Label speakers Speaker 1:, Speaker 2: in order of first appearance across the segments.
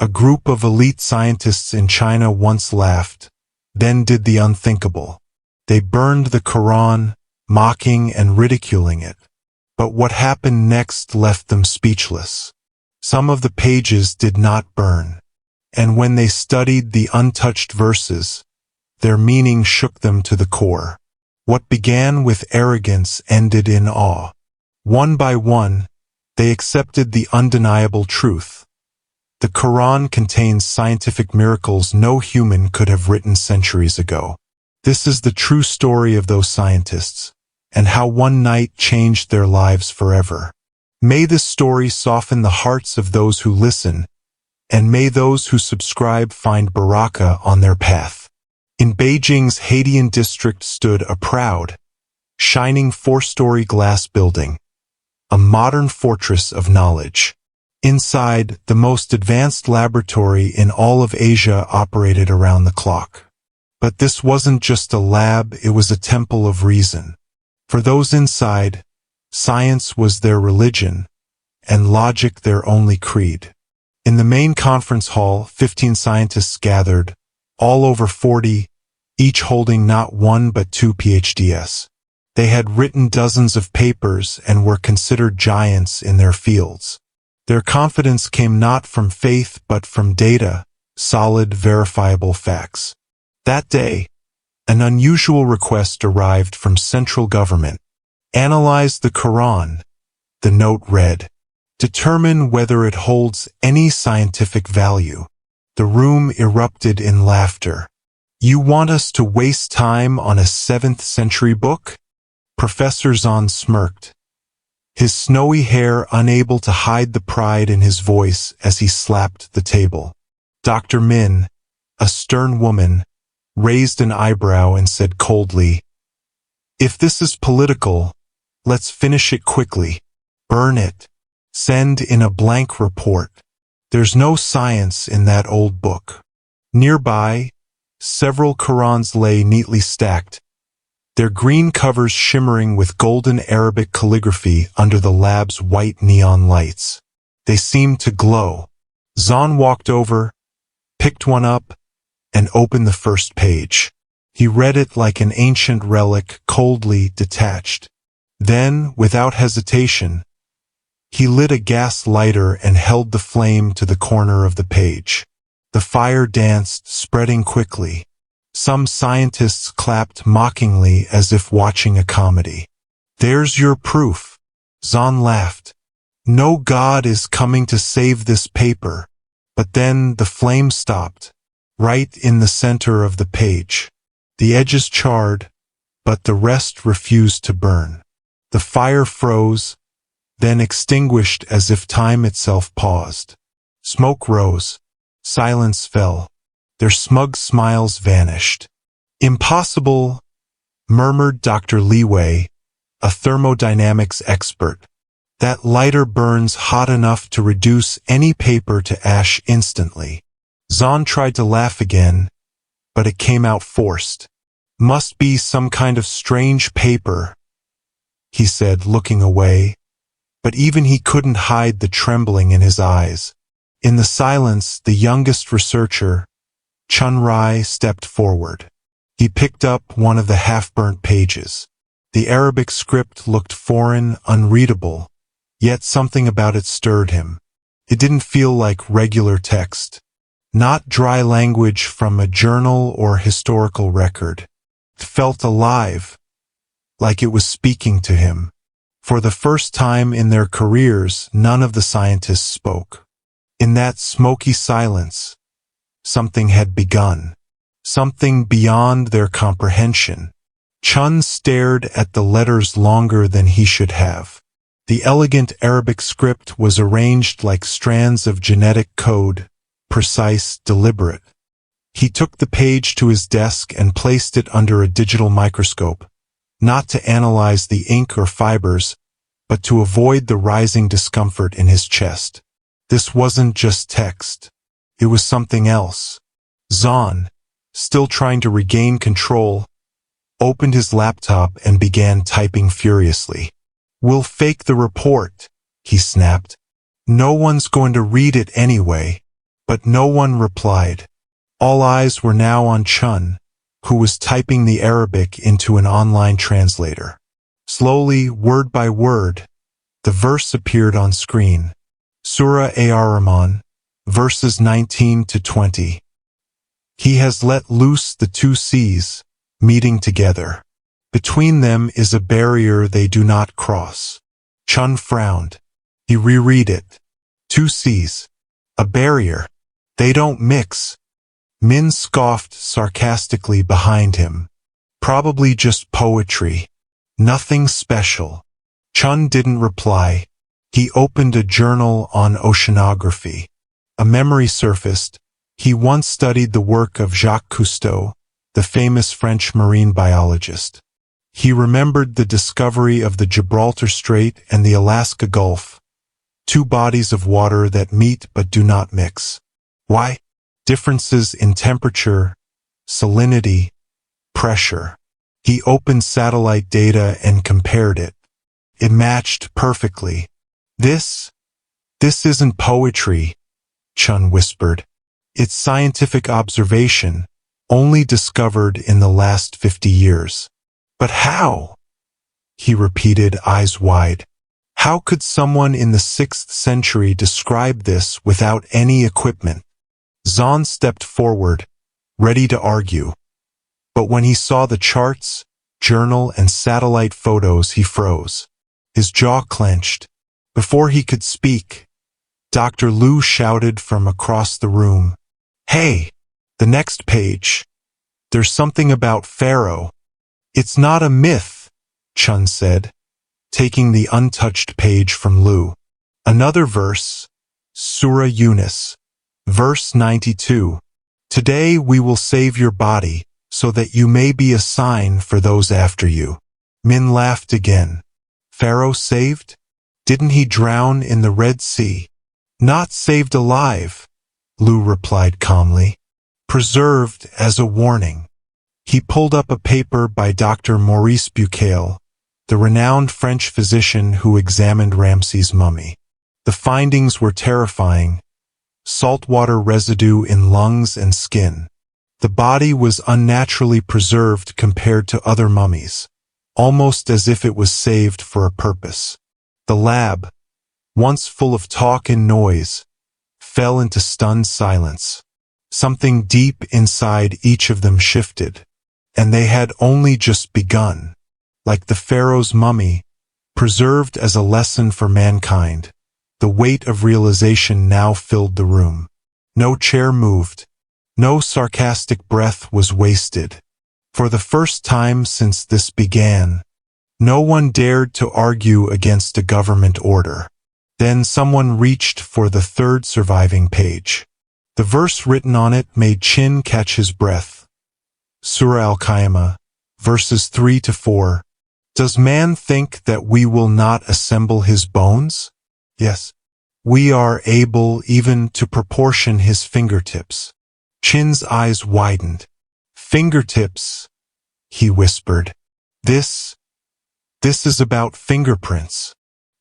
Speaker 1: A group of elite scientists in China once laughed, then did the unthinkable. They burned the Quran, mocking and ridiculing it. But what happened next left them speechless. Some of the pages did not burn, and when they studied the untouched verses, their meaning shook them to the core. What began with arrogance ended in awe. One by one, they accepted the undeniable truth. The Quran contains scientific miracles no human could have written centuries ago. This is the true story of those scientists, and how one night changed their lives forever. May this story soften the hearts of those who listen, and may those who subscribe find barakah on their path. In Beijing's Haidian district stood a proud, shining four-story glass building, a modern fortress of knowledge. Inside, the most advanced laboratory in all of Asia operated around the clock. But this wasn't just a lab, it was a temple of reason. For those inside, science was their religion, and logic their only creed. In the main conference hall, 15 scientists gathered, all over 40, each holding not one but 2 PhDs. They had written dozens of papers and were considered giants in their fields. Their confidence came not from faith but from data, solid, verifiable facts. That day, an unusual request arrived from central government. Analyze the Quran, the note read. Determine whether it holds any scientific value. The room erupted in laughter. You want us to waste time on a 7th century book? Professor Zahn smirked, his snowy hair unable to hide the pride in his voice as he slapped the table. Dr. Min, a stern woman, raised an eyebrow and said coldly, "If this is political, let's finish it quickly. Burn it. Send in a blank report. There's no science in that old book." Nearby, several Qurans lay neatly stacked, their green covers shimmering with golden Arabic calligraphy under the lab's white neon lights. They seemed to glow. Zahn walked over, picked one up, and opened the first page. He read it like an ancient relic, coldly detached. Then, without hesitation, he lit a gas lighter and held the flame to the corner of the page. The fire danced, spreading quickly. Some scientists clapped mockingly as if watching a comedy. "There's your proof," Zahn laughed. "No God is coming to save this paper." But then the flame stopped, right in the center of the page. The edges charred, but the rest refused to burn. The fire froze, then extinguished as if time itself paused. Smoke rose. Silence fell. Their smug smiles vanished. "Impossible," murmured Dr. Li Wei, a thermodynamics expert. "That lighter burns hot enough to reduce any paper to ash instantly." Zahn tried to laugh again, but it came out forced. "Must be some kind of strange paper," he said, looking away, but even he couldn't hide the trembling in his eyes. In the silence, the youngest researcher, Chun Rai, stepped forward. He picked up one of the half-burnt pages. The Arabic script looked foreign, unreadable, yet something about it stirred him. It didn't feel like regular text, not dry language from a journal or historical record. It felt alive, like it was speaking to him. For the first time in their careers, none of the scientists spoke. In that smoky silence, something had begun, something beyond their comprehension. Chun stared at the letters longer than he should have. The elegant Arabic script was arranged like strands of genetic code, precise, deliberate. He took the page to his desk and placed it under a digital microscope, not to analyze the ink or fibers, but to avoid the rising discomfort in his chest. This wasn't just text. It was something else. Zahn, still trying to regain control, opened his laptop and began typing furiously. "We'll fake the report," he snapped. "No one's going to read it anyway." But no one replied. All eyes were now on Chun, who was typing the Arabic into an online translator. Slowly, word by word, the verse appeared on screen. Surah Ar-Rahman, verses 19 to 20. He has let loose the two seas, meeting together. Between them is a barrier they do not cross. Chun frowned. He reread it. Two seas. A barrier. They don't mix. Min scoffed sarcastically behind him. Probably just poetry. Nothing special. Chun didn't reply. He opened a journal on oceanography. A memory surfaced. He once studied the work of Jacques Cousteau, the famous French marine biologist. He remembered the discovery of the Gibraltar Strait and the Alaska Gulf, two bodies of water that meet but do not mix. Why? Differences in temperature, salinity, pressure. He opened satellite data and compared it. It matched perfectly. This isn't poetry, Chun whispered. It's scientific observation, only discovered in the last 50 years. But how? He repeated, eyes wide. How could someone in the 6th century describe this without any equipment? Zahn stepped forward, ready to argue. But when he saw the charts, journal, and satellite photos, he froze. His jaw clenched. Before he could speak, Dr. Liu shouted from across the room, "Hey, the next page. There's something about Pharaoh." "It's not a myth," Chun said, taking the untouched page from Liu. Another verse, Surah Yunus, verse 92. "Today we will save your body, so that you may be a sign for those after you." Min laughed again. Pharaoh saved? Didn't he drown in the Red Sea? "Not saved alive," Liu replied calmly. "Preserved as a warning." He pulled up a paper by Dr. Maurice Bucaille, the renowned French physician who examined Ramses' mummy. The findings were terrifying. Saltwater residue in lungs and skin. The body was unnaturally preserved compared to other mummies, almost as if it was saved for a purpose. The lab, once full of talk and noise, fell into stunned silence. Something deep inside each of them shifted, and they had only just begun. Like the pharaoh's mummy, preserved as a lesson for mankind, the weight of realization now filled the room. No chair moved. No sarcastic breath was wasted. For the first time since this began, no one dared to argue against a government order. Then someone reached for the third surviving page. The verse written on it made Chin catch his breath. Surah Al-Qiyamah, verses 3 to 4. "Does man think that we will not assemble his bones? Yes. We are able even to proportion his fingertips." Chin's eyes widened. "Fingertips," he whispered. This is about fingerprints."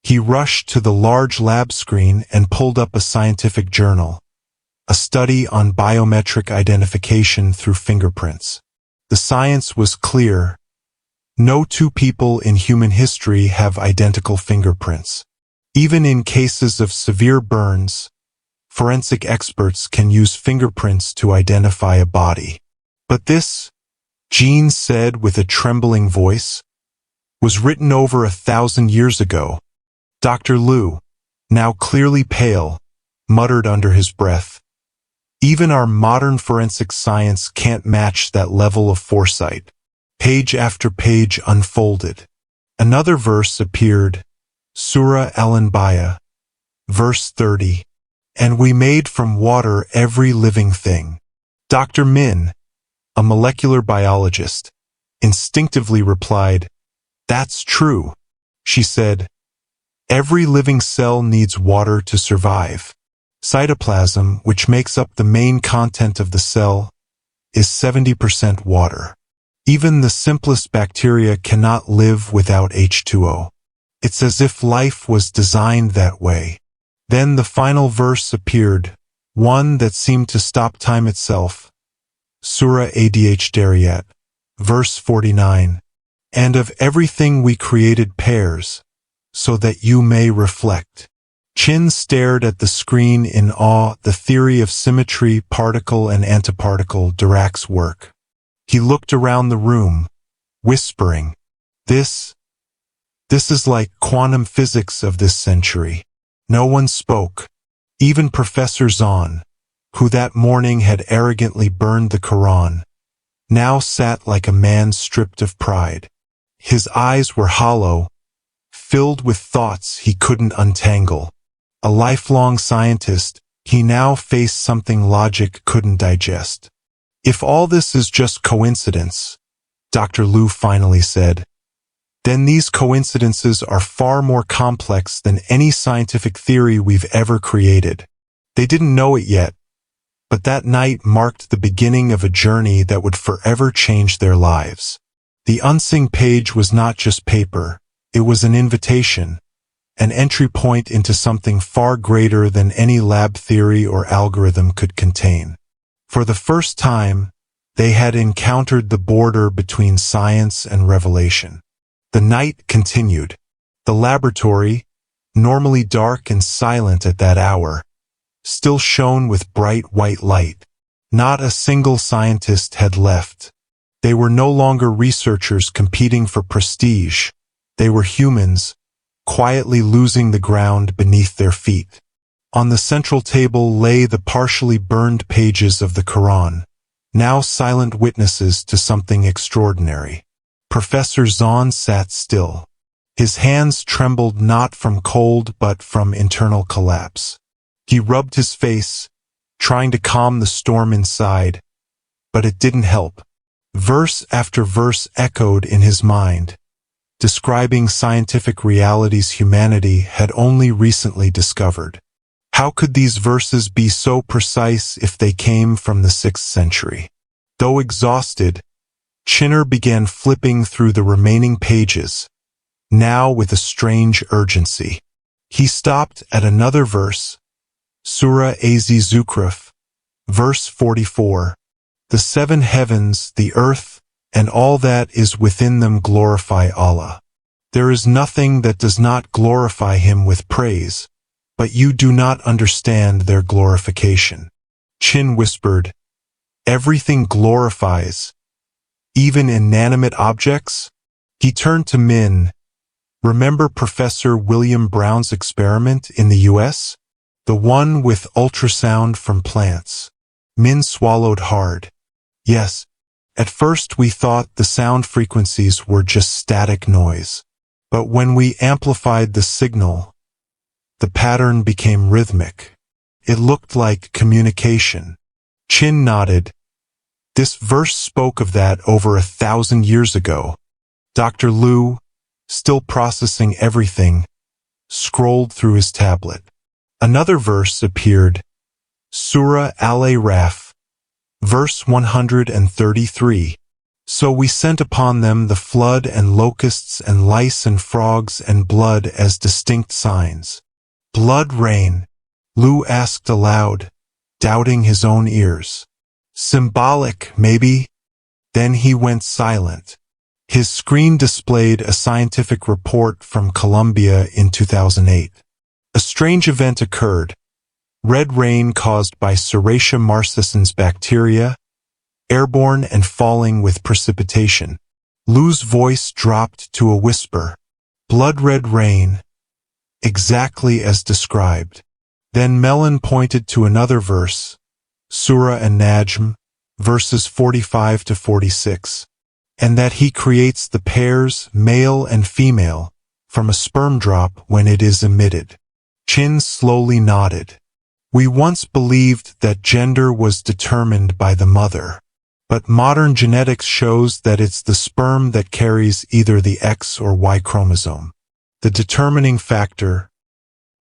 Speaker 1: He rushed to the large lab screen and pulled up a scientific journal, a study on biometric identification through fingerprints. The science was clear. No two people in human history have identical fingerprints. Even in cases of severe burns, forensic experts can use fingerprints to identify a body. But this, Jean said with a trembling voice, was written over 1,000 years ago. Dr. Liu, now clearly pale, muttered under his breath, "Even our modern forensic science can't match that level of foresight." Page after page unfolded. Another verse appeared, Surah Al-Anbiya, verse 30. "And we made from water every living thing." Dr. Min, a molecular biologist, instinctively replied, "That's true." She said, "Every living cell needs water to survive. Cytoplasm, which makes up the main content of the cell, is 70% water. Even the simplest bacteria cannot live without H2O. It's as if life was designed that way." Then the final verse appeared, one that seemed to stop time itself. Surah Adh-Dariyat, verse 49. And of everything we created pairs, so that you may reflect. Chin stared at the screen in awe. The theory of symmetry, particle and antiparticle, Dirac's work. He looked around the room, whispering, This is like quantum physics of this century. No one spoke. Even Professor Zahn, who that morning had arrogantly burned the Quran, now sat like a man stripped of pride. His eyes were hollow, filled with thoughts he couldn't untangle. A lifelong scientist, he now faced something logic couldn't digest. If all this is just coincidence, Dr. Liu finally said, then these coincidences are far more complex than any scientific theory we've ever created. They didn't know it yet, but that night marked the beginning of a journey that would forever change their lives. The unseen page was not just paper, it was an invitation, an entry point into something far greater than any lab theory or algorithm could contain. For the first time, they had encountered the border between science and revelation. The night continued. The laboratory, normally dark and silent at that hour, still shone with bright white light. Not a single scientist had left. They were no longer researchers competing for prestige. They were humans, quietly losing the ground beneath their feet. On the central table lay the partially burned pages of the Quran, now silent witnesses to something extraordinary. Professor Zahn sat still. His hands trembled not from cold but from internal collapse. He rubbed his face, trying to calm the storm inside, but it didn't help. Verse after verse echoed in his mind, describing scientific realities humanity had only recently discovered. How could these verses be so precise if they came from the 6th century? Though exhausted, Chinner began flipping through the remaining pages, now with a strange urgency. He stopped at another verse, Surah Az-Zukhruf, verse 44. The 7 heavens, the earth, and all that is within them glorify Allah. There is nothing that does not glorify Him with praise, but you do not understand their glorification. Chin whispered, Everything glorifies, even inanimate objects? He turned to Min. Remember Professor William Brown's experiment in the US? The one with ultrasound from plants. Min swallowed hard. Yes. At first we thought the sound frequencies were just static noise. But when we amplified the signal, the pattern became rhythmic. It looked like communication. Chin nodded. This verse spoke of that over 1,000 years ago. Dr. Liu, still processing everything, scrolled through his tablet. Another verse appeared, Surah Al-Araf, verse 133. So we sent upon them the flood and locusts and lice and frogs and blood as distinct signs. Blood rain, Liu asked aloud, doubting his own ears. Symbolic, maybe? Then he went silent. His screen displayed a scientific report from Columbia in 2008. A strange event occurred. Red rain caused by Serratia marcescens bacteria, airborne and falling with precipitation. Liu's voice dropped to a whisper. Blood red rain. Exactly as described. Then Mellon pointed to another verse, Surah An-Najm, verses 45 to 46, and that he creates the pairs, male and female, from a sperm drop when it is emitted. Chin slowly nodded. We once believed that gender was determined by the mother, but modern genetics shows that it's the sperm that carries either the X or Y chromosome. The determining factor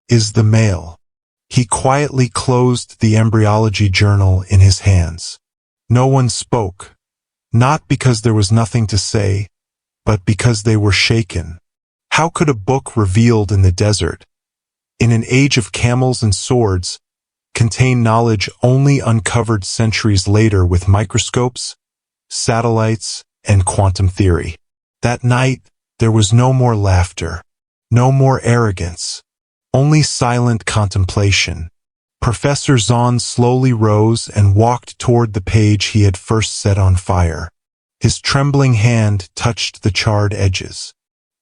Speaker 1: is the male. He quietly closed the embryology journal in his hands. No one spoke, not because there was nothing to say, but because they were shaken. How could a book revealed in the desert, in an age of camels and swords, contain knowledge only uncovered centuries later with microscopes, satellites, and quantum theory. That night, there was no more laughter, no more arrogance, only silent contemplation. Professor Zahn slowly rose and walked toward the page he had first set on fire. His trembling hand touched the charred edges.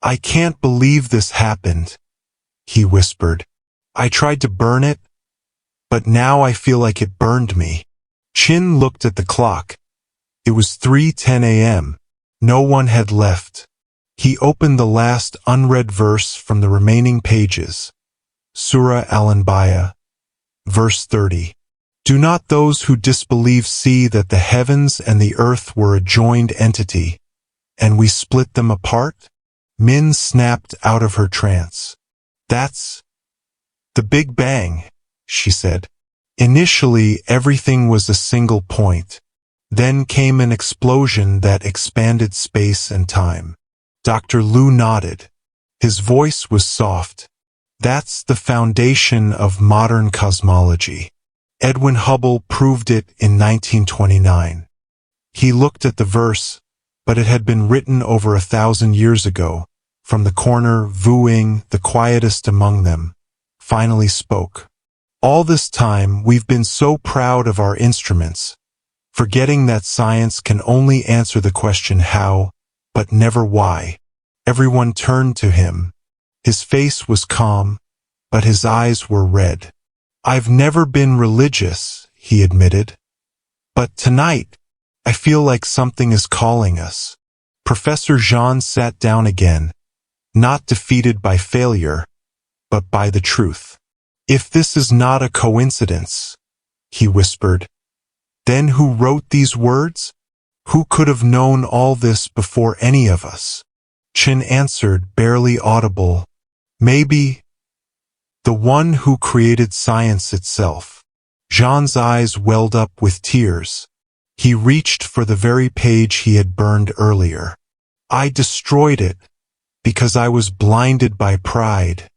Speaker 1: "I can't believe this happened," he whispered. "I tried to burn it, but now I feel like it burned me." Chin looked at the clock. It was 3:10 a.m. No one had left. He opened the last unread verse from the remaining pages. Surah Al-Anbiya, verse 30. "Do not those who disbelieve see that the heavens and the earth were a joined entity, and we split them apart?" Min snapped out of her trance. "That's the Big Bang," she said. "Initially, everything was a single point. Then came an explosion that expanded space and time." Dr. Liu nodded. His voice was soft. "That's the foundation of modern cosmology. Edwin Hubble proved it in 1929. He looked at the verse, but it had been written over 1,000 years ago. From the corner, Wu Ying, the quietest among them, finally spoke. "All this time, we've been so proud of our instruments, forgetting that science can only answer the question how, but never why." Everyone turned to him. His face was calm, but his eyes were red. "I've never been religious," he admitted. "But tonight, I feel like something is calling us." Professor Jean sat down again, not defeated by failure, but by the truth. "If this is not a coincidence," he whispered, "then who wrote these words? Who could have known all this before any of us?" Chin answered, barely audible, "Maybe the one who created science itself." Jean's eyes welled up with tears. He reached for the very page he had burned earlier. "I destroyed it because I was blinded by pride,"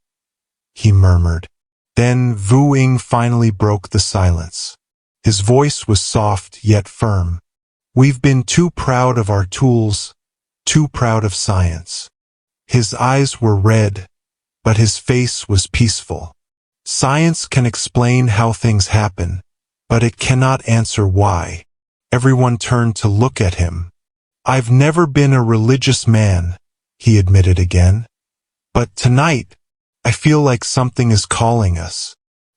Speaker 1: he murmured. Then Wu Ying finally broke the silence. His voice was soft yet firm. "We've been too proud of our tools, too proud of science." His eyes were red, but his face was peaceful. "Science can explain how things happen, but it cannot answer why." Everyone turned to look at him. "I've never been a religious man," he admitted again. "But tonight, I feel like something is calling us."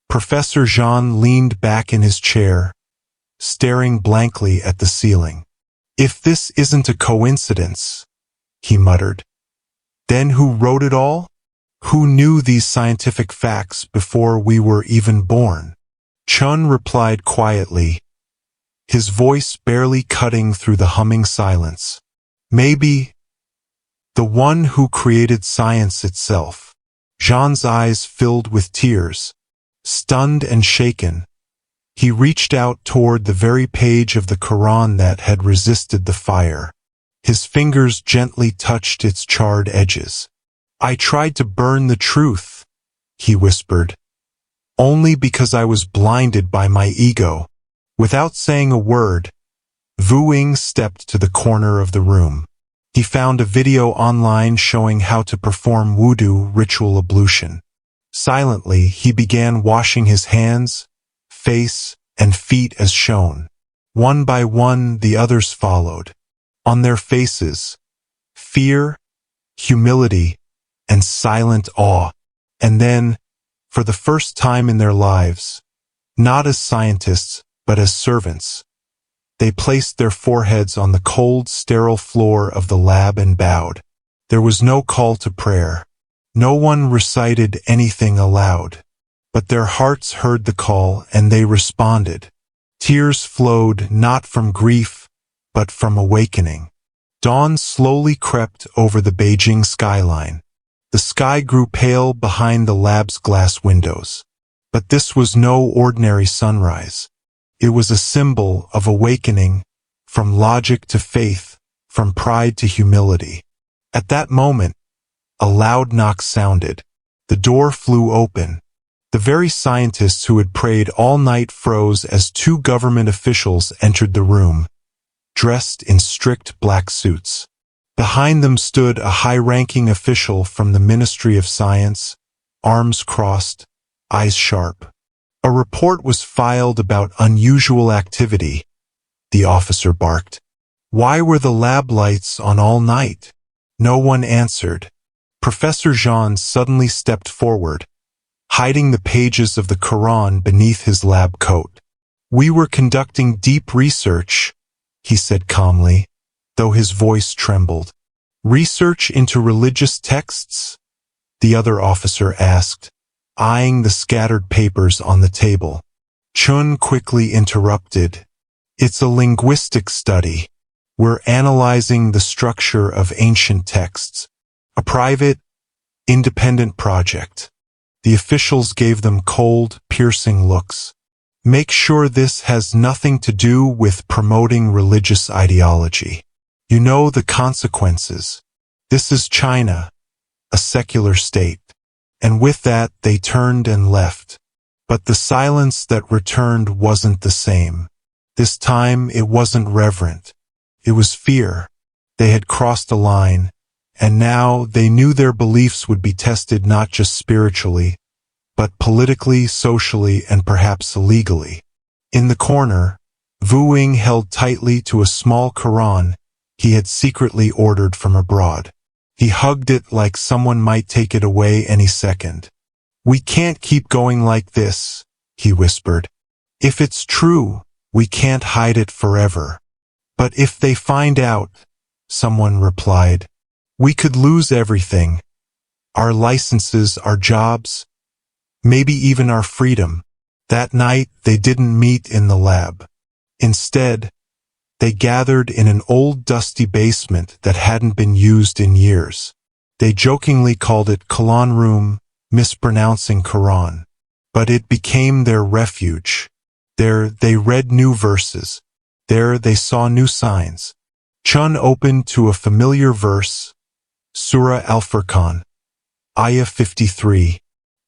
Speaker 1: Professor Jean leaned back in his chair, staring blankly at the ceiling. "If this isn't a coincidence," he muttered, "then who wrote it all? Who knew these scientific facts before we were even born?" Chun replied quietly, his voice barely cutting through the humming silence. "Maybe the one who created science itself." Jean's eyes filled with tears. Stunned and shaken, he reached out toward the very page of the Quran that had resisted the fire. His fingers gently touched its charred edges. "I tried to burn the truth," he whispered, "only because I was blinded by my ego." Without saying a word, Wu Ying stepped to the corner of the room. He found a video online showing how to perform wudu ritual ablution. Silently, he began washing his hands, face, and feet as shown. One by one, the others followed. On their faces, fear, humility, and silent awe. And then, for the first time in their lives, not as scientists, but as servants, they placed their foreheads on the cold, sterile floor of the lab and bowed. There was no call to prayer. No one recited anything aloud. But their hearts heard the call and they responded. Tears flowed not from grief, but from awakening. Dawn slowly crept over the Beijing skyline. The sky grew pale behind the lab's glass windows. But this was no ordinary sunrise. It was a symbol of awakening, from logic to faith, from pride to humility. At that moment, a loud knock sounded. The door flew open. The very scientists who had prayed all night froze as two government officials entered the room, dressed in strict black suits. Behind them stood a high-ranking official from the Ministry of Science, arms crossed, eyes sharp. A report was filed about unusual activity, the officer barked. Why were the lab lights on all night? No one answered. Professor Jean suddenly stepped forward, hiding the pages of the Quran beneath his lab coat. We were conducting deep research, he said calmly, though his voice trembled. Research into religious texts? The other officer asked, eyeing the scattered papers on the table. Chun quickly interrupted. It's a linguistic study. We're analyzing the structure of ancient texts. A private, independent project. The officials gave them cold, piercing looks. Make sure this has nothing to do with promoting religious ideology. You know the consequences. This is China, a secular state. And with that, they turned and left. But the silence that returned wasn't the same. This time, it wasn't reverent. It was fear. They had crossed a line, and now they knew their beliefs would be tested not just spiritually, but politically, socially, and perhaps illegally. In the corner, Wu Ying held tightly to a small Quran he had secretly ordered from abroad. He hugged it like someone might take it away any second. We can't keep going like this, he whispered. If it's true, we can't hide it forever. But if they find out, someone replied, we could lose everything. Our licenses, our jobs, maybe even our freedom. That night, they didn't meet in the lab. Instead, they gathered in an old dusty basement that hadn't been used in years. They jokingly called it Quran Room, mispronouncing Quran. But it became their refuge. There, they read new verses. There, they saw new signs. Chun opened to a familiar verse, Surah Al-Furqan, Ayah 53.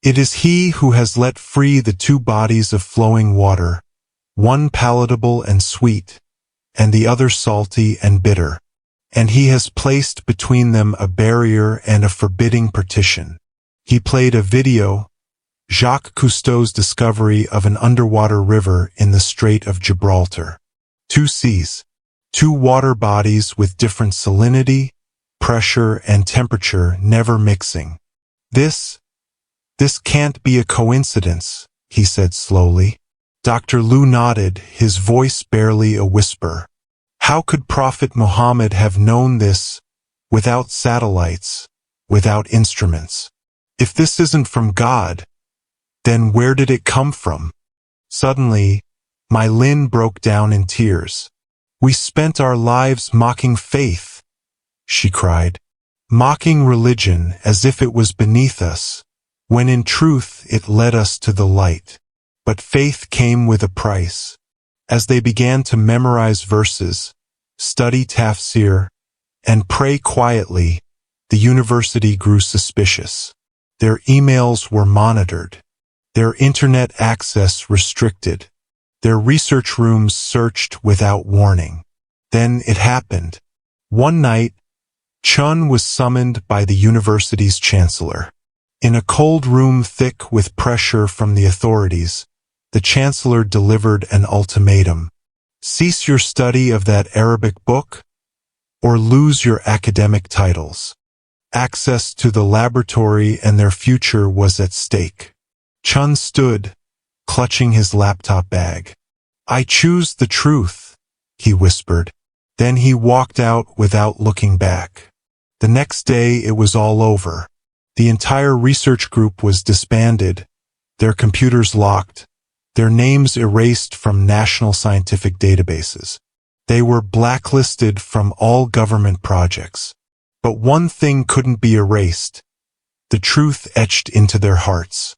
Speaker 1: It is he who has let free the two bodies of flowing water, one palatable and sweet, and the other salty and bitter. And he has placed between them a barrier and a forbidding partition. He played a video, Jacques Cousteau's discovery of an underwater river in the Strait of Gibraltar. Two seas, two water bodies with different salinity, pressure, and temperature never mixing. This can't be a coincidence, he said slowly. Dr. Liu nodded, his voice barely a whisper. How could Prophet Muhammad have known this without satellites, without instruments? If this isn't from God, then where did it come from? Suddenly, Mai Lin broke down in tears. We spent our lives mocking faith, she cried. Mocking religion as if it was beneath us, when in truth it led us to the light. But faith came with a price. As they began to memorize verses, study tafsir, and pray quietly, the university grew suspicious. Their emails were monitored, their internet access restricted, their research rooms searched without warning. Then it happened. One night, Chun was summoned by the university's chancellor. In a cold room thick with pressure from the authorities, the chancellor delivered an ultimatum. Cease your study of that Arabic book, or lose your academic titles. Access to the laboratory and their future was at stake. Chun stood, clutching his laptop bag. I choose the truth, he whispered. Then he walked out without looking back. The next day it was all over. The entire research group was disbanded, their computers locked, their names erased from national scientific databases. They were blacklisted from all government projects. But one thing couldn't be erased, the truth etched into their hearts.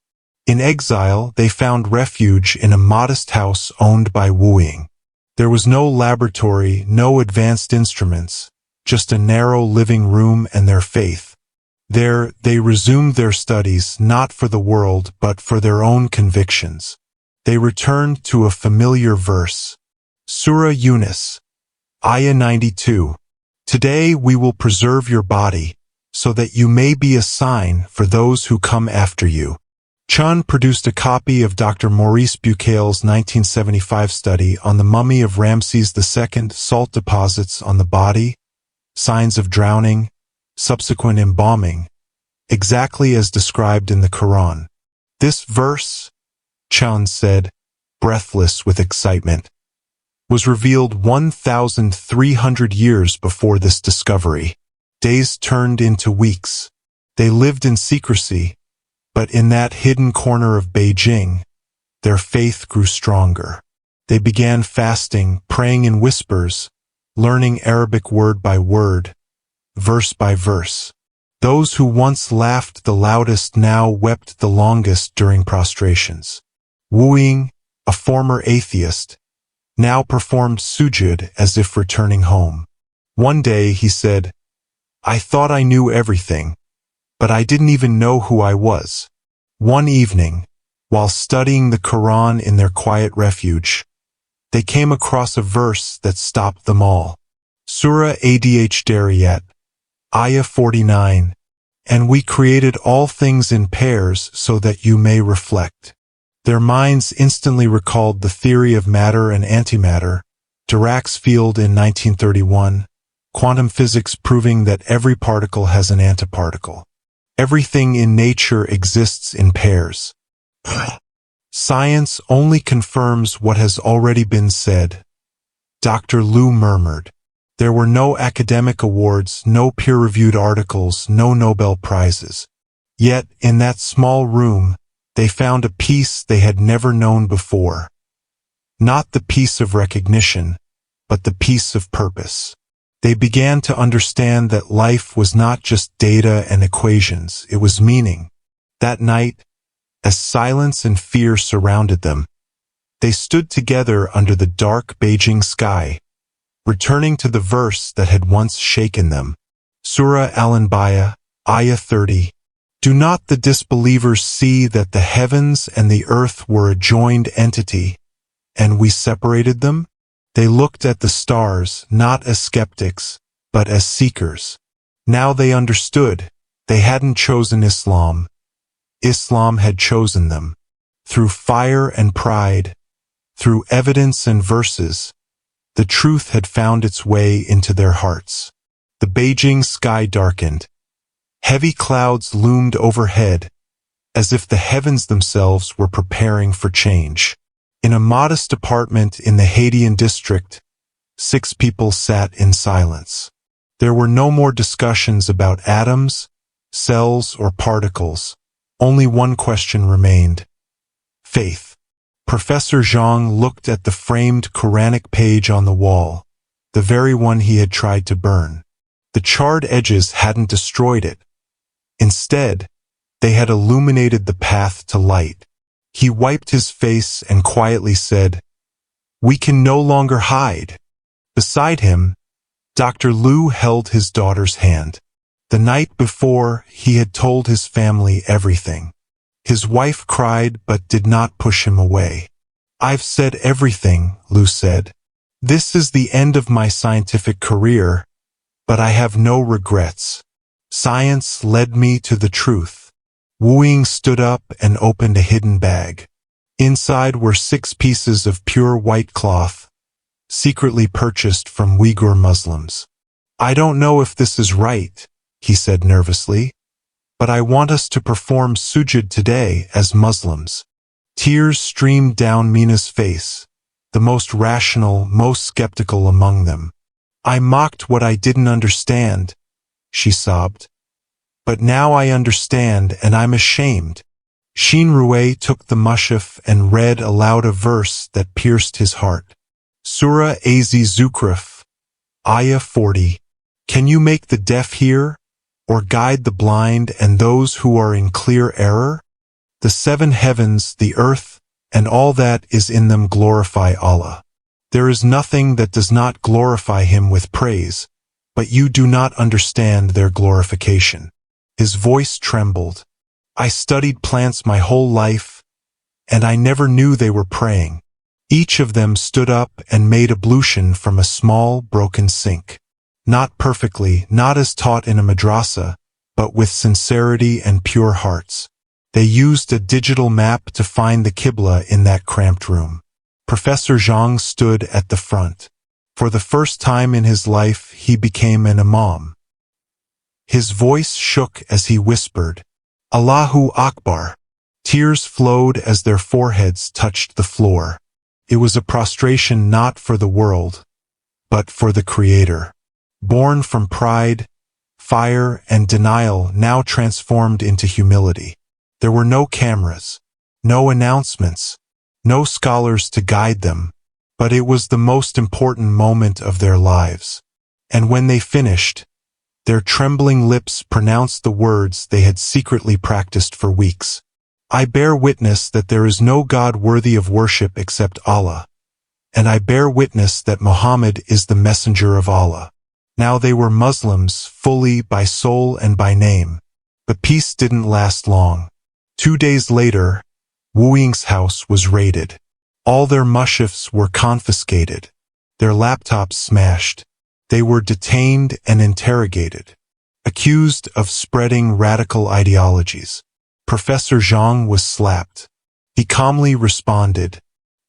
Speaker 1: In exile, they found refuge in a modest house owned by Wu Ying. There was no laboratory, no advanced instruments, just a narrow living room and their faith. There, they resumed their studies not for the world but for their own convictions. They returned to a familiar verse. Surah Yunus, Ayah 92. Today we will preserve your body, so that you may be a sign for those who come after you. Chun produced a copy of Dr. Maurice Bucale's 1975 study on the mummy of Ramses II, salt deposits on the body, signs of drowning, subsequent embalming, exactly as described in the Quran. This verse, Chun said, breathless with excitement, was revealed 1,300 years before this discovery. Days turned into weeks. They lived in secrecy, but in that hidden corner of Beijing, their faith grew stronger. They began fasting, praying in whispers, learning Arabic word by word, verse by verse. Those who once laughed the loudest now wept the longest during prostrations. Wu Ying, a former atheist, now performed sujud as if returning home. One day he said, "I thought I knew everything, but I didn't even know who I was." One evening, while studying the Quran in their quiet refuge, they came across a verse that stopped them all. Surah Adh-Dariyat, Ayah 49. And we created all things in pairs so that you may reflect. Their minds instantly recalled the theory of matter and antimatter, Dirac's field in 1931, quantum physics proving that every particle has an antiparticle. Everything in nature exists in pairs. Science only confirms what has already been said. Dr. Liu murmured. There were no academic awards, no peer-reviewed articles, no Nobel Prizes. Yet, in that small room, they found a peace they had never known before. Not the peace of recognition, but the peace of purpose. They began to understand that life was not just data and equations, it was meaning. That night, as silence and fear surrounded them, they stood together under the dark Beijing sky, returning to the verse that had once shaken them. Surah Al-Anbiya, Ayah 30. Do not the disbelievers see that the heavens and the earth were a joined entity, and we separated them? They looked at the stars not as skeptics, but as seekers. Now they understood. They hadn't chosen Islam. Islam had chosen them. Through fire and pride, through evidence and verses, the truth had found its way into their hearts. The Beijing sky darkened. Heavy clouds loomed overhead, as if the heavens themselves were preparing for change. In a modest apartment in the Haidian district, 6 people sat in silence. There were no more discussions about atoms, cells, or particles. Only one question remained. Faith. Professor Zhang looked at the framed Quranic page on the wall, the very one he had tried to burn. The charred edges hadn't destroyed it. Instead, they had illuminated the path to light. He wiped his face and quietly said, "We can no longer hide." Beside him, Dr. Liu held his daughter's hand. The night before, he had told his family everything. His wife cried but did not push him away. "I've said everything," Liu said. "This is the end of my scientific career, but I have no regrets. Science led me to the truth." Wu Ying stood up and opened a hidden bag. Inside were 6 pieces of pure white cloth, secretly purchased from Uyghur Muslims. "I don't know if this is right," he said nervously, "but I want us to perform sujud today as Muslims." Tears streamed down Mina's face, the most rational, most skeptical among them. "I mocked what I didn't understand," she sobbed. "But now I understand and I'm ashamed." Xin Rui took the mushaf and read aloud a verse that pierced his heart. Surah Az-Zukhruf, Ayah 40. Can you make the deaf hear, or guide the blind and those who are in clear error? The 7 heavens, the earth, and all that is in them glorify Allah. There is nothing that does not glorify Him with praise, but you do not understand their glorification. His voice trembled. I studied plants my whole life, and I never knew they were praying. Each of them stood up and made ablution from a small, broken sink. Not perfectly, not as taught in a madrasa, but with sincerity and pure hearts. They used a digital map to find the Qibla in that cramped room. Professor Zhang stood at the front. For the first time in his life, he became an imam. His voice shook as he whispered, Allahu Akbar. Tears flowed as their foreheads touched the floor. It was a prostration not for the world, but for the Creator. Born from pride, fire, and denial, now transformed into humility. There were no cameras, no announcements, no scholars to guide them, but it was the most important moment of their lives. And when they finished, their trembling lips pronounced the words they had secretly practiced for weeks. I bear witness that there is no God worthy of worship except Allah, and I bear witness that Muhammad is the messenger of Allah. Now they were Muslims, fully by soul and by name. But peace didn't last long. 2 days later, Wu Ying's house was raided. All their mushafs were confiscated, their laptops smashed. They were detained and interrogated, accused of spreading radical ideologies. Professor Zhang was slapped. He calmly responded,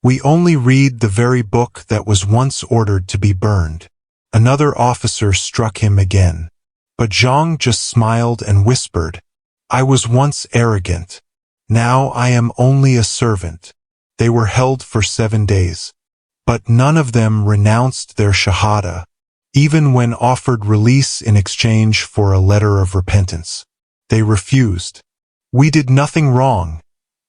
Speaker 1: We only read the very book that was once ordered to be burned. Another officer struck him again. But Zhang just smiled and whispered, I was once arrogant. Now I am only a servant. They were held for 7 days. But none of them renounced their shahada, even when offered release in exchange for a letter of repentance. They refused. We did nothing wrong,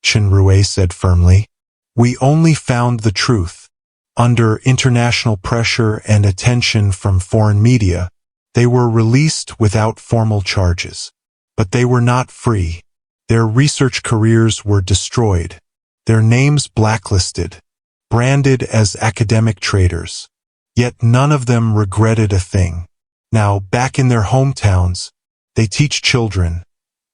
Speaker 1: Chen Rui said firmly. We only found the truth. Under international pressure and attention from foreign media, they were released without formal charges. But they were not free. Their research careers were destroyed, their names blacklisted, branded as academic traitors. Yet none of them regretted a thing. Now, back in their hometowns, they teach children,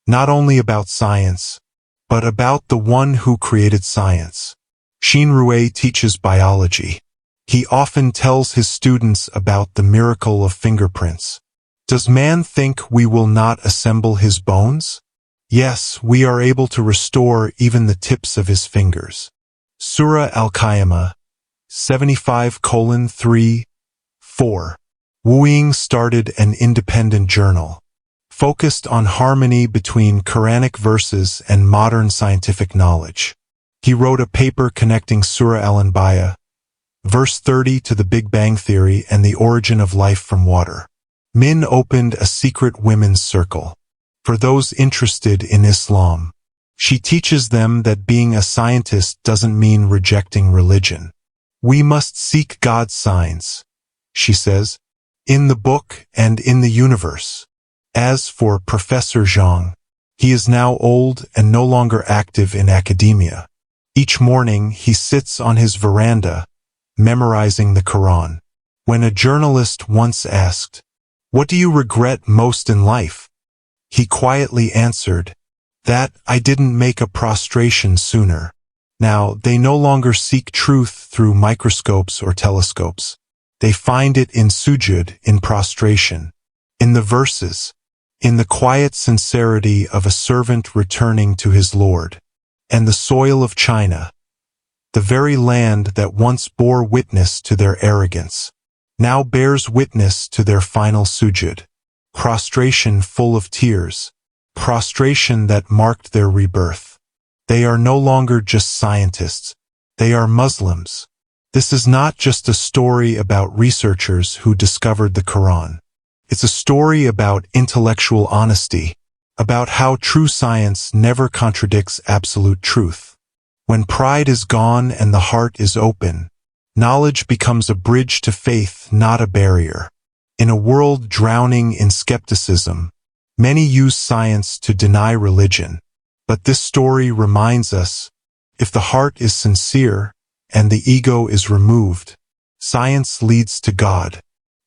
Speaker 1: not only about science, but about the one who created science. Xin Rui teaches biology. He often tells his students about the miracle of fingerprints. Does man think we will not assemble his bones? Yes, we are able to restore even the tips of his fingers. Surah Al-Qiyamah 75:3-4. Wu Ying started an independent journal, focused on harmony between Quranic verses and modern scientific knowledge. He wrote a paper connecting Surah Al-Anbiya, verse 30 to the Big Bang Theory and the origin of life from water. Min opened a secret women's circle for those interested in Islam. She teaches them that being a scientist doesn't mean rejecting religion. We must seek God's signs, she says, in the book and in the universe. As for Professor Zhang, he is now old and no longer active in academia. Each morning he sits on his veranda, memorizing the Quran. When a journalist once asked, What do you regret most in life? He quietly answered, That I didn't make a prostration sooner. Now, they no longer seek truth through microscopes or telescopes. They find it in sujud, in prostration, in the verses, in the quiet sincerity of a servant returning to his Lord. And the soil of China, the very land that once bore witness to their arrogance, now bears witness to their final sujud, prostration full of tears, prostration that marked their rebirth. They are no longer just scientists, they are Muslims. This is not just a story about researchers who discovered the Quran. It's a story about intellectual honesty, about how true science never contradicts absolute truth. When pride is gone and the heart is open, knowledge becomes a bridge to faith, not a barrier. In a world drowning in skepticism, many use science to deny religion. But this story reminds us, if the heart is sincere and the ego is removed, science leads to God.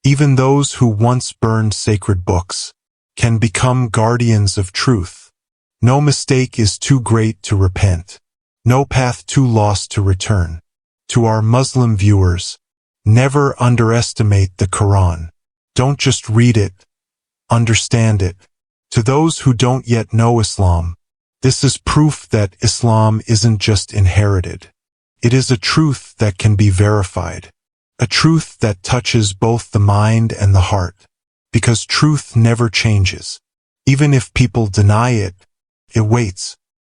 Speaker 1: Even those who once burned sacred books, can become guardians of truth. No mistake is too great to repent. No path too lost to return. To our Muslim viewers, never underestimate the Quran. Don't just read it, understand it. To those who don't yet know Islam, this is proof that Islam isn't just inherited. It is a truth that can be verified. A truth that touches both the mind and the heart. Because truth never changes. Even if people deny it, it waits.